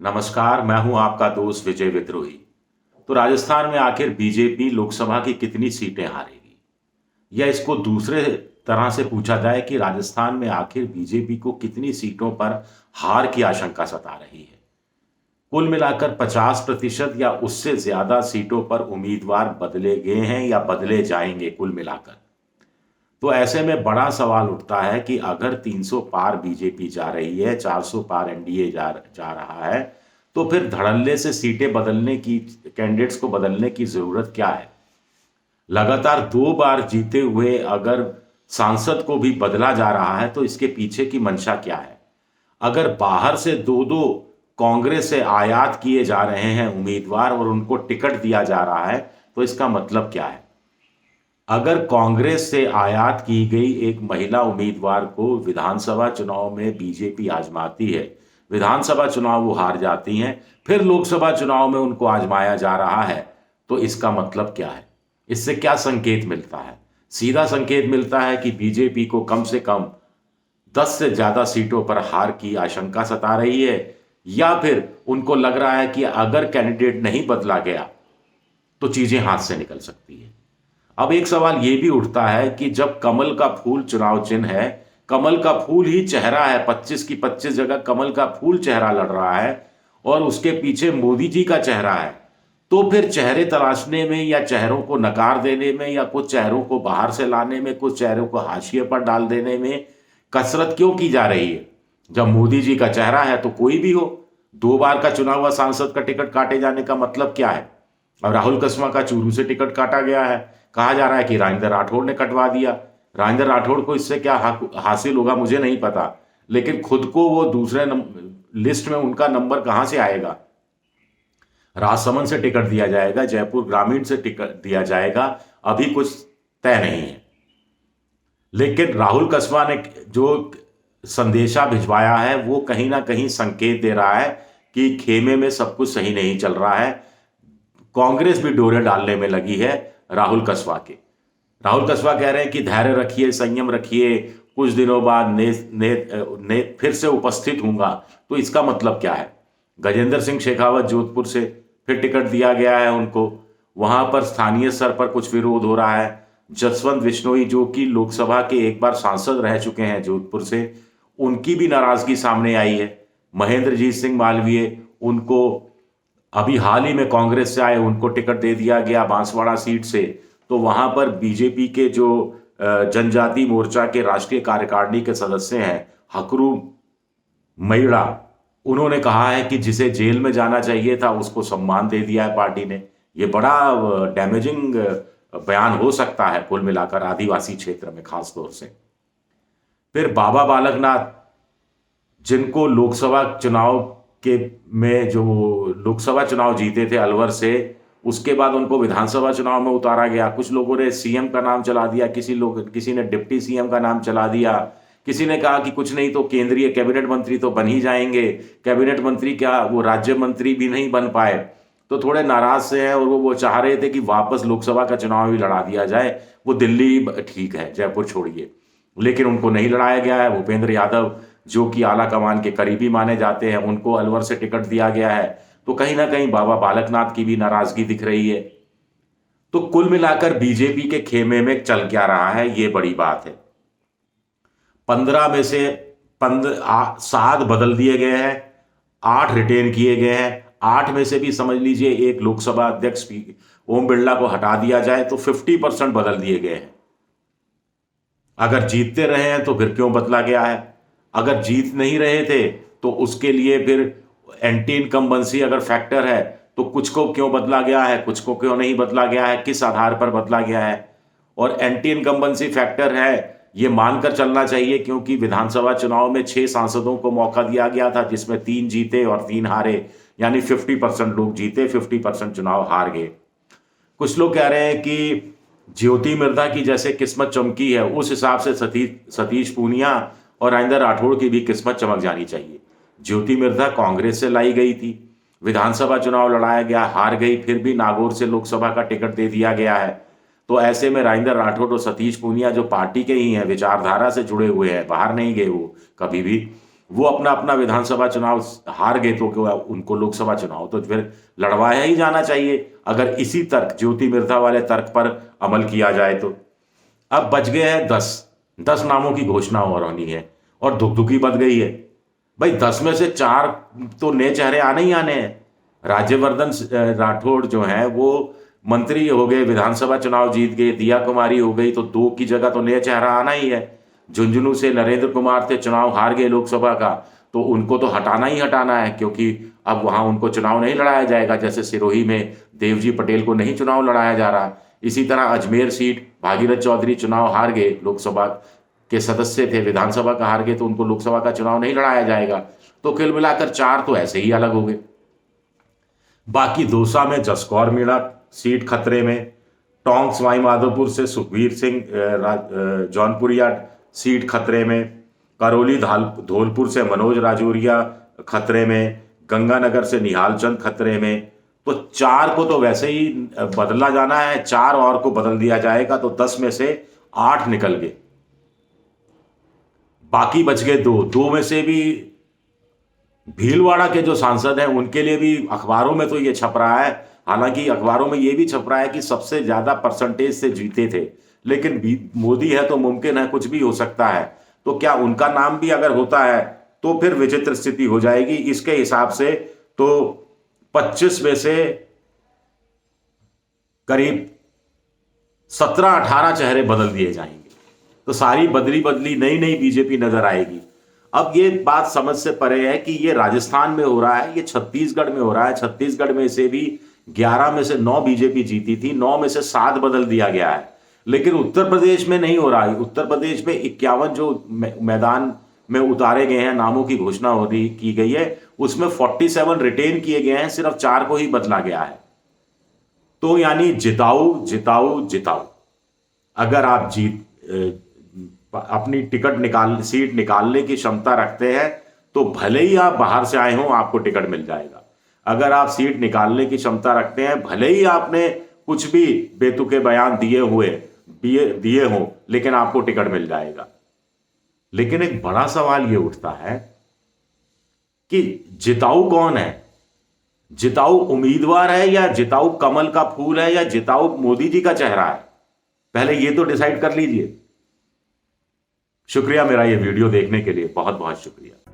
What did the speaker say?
नमस्कार, मैं हूं आपका दोस्त विजय विद्रोही। तो राजस्थान में आखिर बीजेपी लोकसभा की कितनी सीटें हारेगी? या इसको दूसरे तरह से पूछा जाए कि राजस्थान में आखिर बीजेपी को कितनी सीटों पर हार की आशंका सता रही है? कुल मिलाकर 50% या उससे ज्यादा सीटों पर उम्मीदवार बदले गए हैं या बदले जाएंगे कुल मिलाकर। तो ऐसे में बड़ा सवाल उठता है कि अगर 300 पार बीजेपी जा रही है, 400 पार एनडीए जा रहा है, तो फिर धड़ल्ले से सीटें बदलने की, कैंडिडेट्स को बदलने की जरूरत क्या है? लगातार 2 बार जीते हुए अगर सांसद को भी बदला जा रहा है तो इसके पीछे की मंशा क्या है? अगर बाहर से दो दो कांग्रेस से आयात किए जा रहे हैं उम्मीदवार और उनको टिकट दिया जा रहा है, तो इसका मतलब क्या है? अगर कांग्रेस से आयात की गई एक महिला उम्मीदवार को विधानसभा चुनाव में बीजेपी आजमाती है, विधानसभा चुनाव वो हार जाती हैं, फिर लोकसभा चुनाव में उनको आजमाया जा रहा है, तो इसका मतलब क्या है? इससे क्या संकेत मिलता है? सीधा संकेत मिलता है कि बीजेपी को कम से कम 10 से ज्यादा सीटों पर हार की आशंका सता रही है, या फिर उनको लग रहा है कि अगर कैंडिडेट नहीं बदला गया तो चीजें हाथ से निकल सकती है। अब एक सवाल यह भी उठता है कि जब कमल का फूल चुनाव चिन्ह है, कमल का फूल ही चेहरा है, 25 की 25 जगह कमल का फूल चेहरा लड़ रहा है और उसके पीछे मोदी जी का चेहरा है, तो फिर चेहरे तलाशने में या चेहरों को नकार देने में या कुछ चेहरों को बाहर से लाने में, कुछ चेहरों को हाशिए पर डाल देने में कसरत क्यों की जा रही है? जब मोदी जी का चेहरा है तो कोई भी हो, 2 बार का चुना हुआ सांसद का टिकट काटे जाने का मतलब क्या है? अब राहुल कसवा का चूरू से टिकट काटा गया है, कहा जा रहा है कि राजेंद्र राठौड़ ने कटवा दिया। राजेंद्र राठौड़ को इससे क्या हासिल होगा मुझे नहीं पता, लेकिन खुद को वो दूसरे लिस्ट में उनका नंबर कहां से आएगा? राजसमंद से टिकट दिया जाएगा, जयपुर ग्रामीण से टिकट दिया जाएगा, अभी कुछ तय नहीं है। लेकिन राहुल कसवा ने जो संदेशा भिजवाया है वो कहीं ना कहीं संकेत दे रहा है कि खेमे में सब कुछ सही नहीं चल रहा है। कांग्रेस भी डोरे डालने में लगी है राहुल कसवा के। राहुल कसवा कह रहे हैं कि धैर्य रखिए, संयम रखिए, कुछ दिनों बाद फिर से उपस्थित होऊंगा। तो इसका मतलब क्या है? गजेंद्र सिंह शेखावत जोधपुर से फिर टिकट दिया गया है उनको, वहां पर स्थानीय स्तर पर कुछ विरोध हो रहा है। जसवंत बिश्नोई जो कि लोकसभा के एक बार सांसद रह चुके हैं जोधपुर से, उनकी भी नाराजगी सामने आई है। महेंद्रजीत सिंह मालवीय, उनको अभी हाल ही में कांग्रेस से आए, उनको टिकट दे दिया गया बांसवाड़ा सीट से। तो वहां पर बीजेपी के जो जनजाति मोर्चा के राष्ट्रीय कार्यकारिणी के सदस्य हैं हकरू मैड़ा, उन्होंने कहा है कि जिसे जेल में जाना चाहिए था उसको सम्मान दे दिया है पार्टी ने। ये बड़ा डैमेजिंग बयान हो सकता है कुल मिलाकर आदिवासी क्षेत्र में खास तौर से। फिर बाबा बालकनाथ, जिनको लोकसभा चुनाव के में जो लोकसभा चुनाव जीते थे अलवर से, उसके बाद उनको विधानसभा चुनाव में उतारा गया। कुछ लोगों ने सीएम का नाम चला दिया, किसी ने डिप्टी सीएम का नाम चला दिया, किसी ने कहा कि कुछ नहीं तो केंद्रीय कैबिनेट मंत्री तो बन ही जाएंगे। कैबिनेट मंत्री क्या, वो राज्य मंत्री भी नहीं बन पाए। तो थोड़े नाराज से हैं और वो चाह रहे थे कि वापस लोकसभा का चुनाव भी लड़ा दिया जाए। वो दिल्ली ठीक है, जयपुर छोड़िए, लेकिन उनको नहीं लड़ाया गया है। भूपेंद्र यादव जो कि आला कमान के करीबी माने जाते हैं, उनको अलवर से टिकट दिया गया है। तो कहीं ना कहीं बाबा बालकनाथ की भी नाराजगी दिख रही है। तो कुल मिलाकर बीजेपी के खेमे में चल क्या रहा है, ये बड़ी बात है। 15 में से 7 बदल दिए गए हैं, 8 रिटेन किए गए हैं। 8 में से भी समझ लीजिए एक लोकसभा अध्यक्ष ओम बिरला को हटा दिया जाए तो 50% बदल दिए गए हैं। अगर जीतते रहे हैं तो फिर क्यों बदला गया है? अगर जीत नहीं रहे थे तो उसके लिए फिर एंटी इनकम्बेंसी अगर फैक्टर है तो कुछ को क्यों बदला गया है, कुछ को क्यों नहीं बदला गया है, किस आधार पर बदला गया है? और एंटी इनकम्बेंसी फैक्टर है ये मानकर चलना चाहिए, क्योंकि विधानसभा चुनाव में 6 सांसदों को मौका दिया गया था जिसमें 3 जीते और 3 हारे, यानी 50% लोग जीते, 50% चुनाव हार गए। कुछ लोग कह रहे हैं कि ज्योति मिर्धा की जैसे किस्मत चमकी है उस हिसाब से सतीश पूनिया और राजेंद्र राठौड़ की भी किस्मत चमक जानी चाहिए। ज्योति मिर्धा कांग्रेस से लाई गई थी, विधानसभा चुनाव लड़ाया गया, हार गई, फिर भी नागौर से लोकसभा का टिकट दे दिया गया है। तो ऐसे में राजेंद्र राठौड़ और सतीश पूनिया जो पार्टी के ही हैं, विचारधारा से जुड़े हुए हैं, बाहर नहीं गए वो कभी भी, वो अपना अपना विधानसभा चुनाव हार गए तो क्या उनको लोकसभा चुनाव तो फिर लड़वाया ही जाना चाहिए, अगर इसी तर्क ज्योति मिर्धा वाले तर्क पर अमल किया जाए तो। अब बच गए हैं 10 नामों की घोषणा और होनी है और धुकधुकी बच गई है। भाई 10 में से 4 तो नए चेहरे आने ही आने हैं। राज्यवर्धन राठौड़ जो है वो मंत्री हो गए, विधानसभा चुनाव जीत गए, दिया कुमारी हो गई, तो 2 की जगह तो नया चेहरा आना ही है। झुंझुनू से नरेंद्र कुमार थे, चुनाव हार गए लोकसभा का, तो उनको तो हटाना ही हटाना है, क्योंकि अब वहां उनको चुनाव नहीं लड़ाया जाएगा। जैसे सिरोही में देवजी पटेल को नहीं चुनाव लड़ाया जा रहा, इसी तरह अजमेर सीट भागीरथ चौधरी चुनाव हार गए, लोकसभा के सदस्य थे, विधानसभा का हार गए, तो उनको लोकसभा का चुनाव नहीं लड़ाया जाएगा। तो कुल मिलाकर 4 तो ऐसे ही अलग हो गए। बाकी दौसा में जसकौर मीणा सीट खतरे में, टोंक सवाई माधोपुर से सुखबीर सिंह जौनपुरिया सीट खतरे में, करौली धौलपुर से मनोज राजौरिया खतरे में, गंगानगर से निहाल चंद खतरे में। तो 4 को तो वैसे ही बदला जाना है, 4 और को बदल दिया जाएगा, तो 10 में से 8 निकल गए, बाकी बच गए 2 में से भी भीलवाड़ा के जो सांसद हैं उनके लिए भी अखबारों में तो ये छप रहा है, हालांकि अखबारों में ये भी छप रहा है कि सबसे ज्यादा परसेंटेज से जीते थे, लेकिन मोदी है तो मुमकिन है कुछ भी हो सकता है। तो क्या उनका नाम भी अगर होता है तो फिर विचित्र स्थिति हो जाएगी। इसके हिसाब से तो 25 में से करीब 17-18 चेहरे बदल दिए जाएंगे, तो सारी बदली नई नई बीजेपी नजर आएगी। अब ये बात समझ से परे है कि ये राजस्थान में हो रहा है, ये छत्तीसगढ़ में हो रहा है। छत्तीसगढ़ में से भी 11 में से 9 बीजेपी जीती थी, 9 में से 7 बदल दिया गया है, लेकिन उत्तर प्रदेश में नहीं हो रहा है। उत्तर प्रदेश में 51 जो मैदान में उतारे गए हैं, नामों की घोषणा हो रही की गई है, उसमें 47 रिटेन किए गए हैं, सिर्फ 4 को ही बदला गया है। तो यानी जिताऊ जिताऊ जिताऊ। अगर आप अपनी सीट निकालने की क्षमता रखते हैं तो भले ही आप बाहर से आए हो आपको टिकट मिल जाएगा। अगर आप सीट निकालने की क्षमता रखते हैं, भले ही आपने कुछ भी बेतुके बयान दिए हो, लेकिन आपको टिकट मिल जाएगा। लेकिन एक बड़ा सवाल यह उठता है कि जिताऊ कौन है? जिताऊ उम्मीदवार है या जिताऊ कमल का फूल है या जिताऊ मोदी जी का चेहरा है? पहले ये तो डिसाइड कर लीजिए। शुक्रिया मेरा ये वीडियो देखने के लिए, बहुत बहुत शुक्रिया।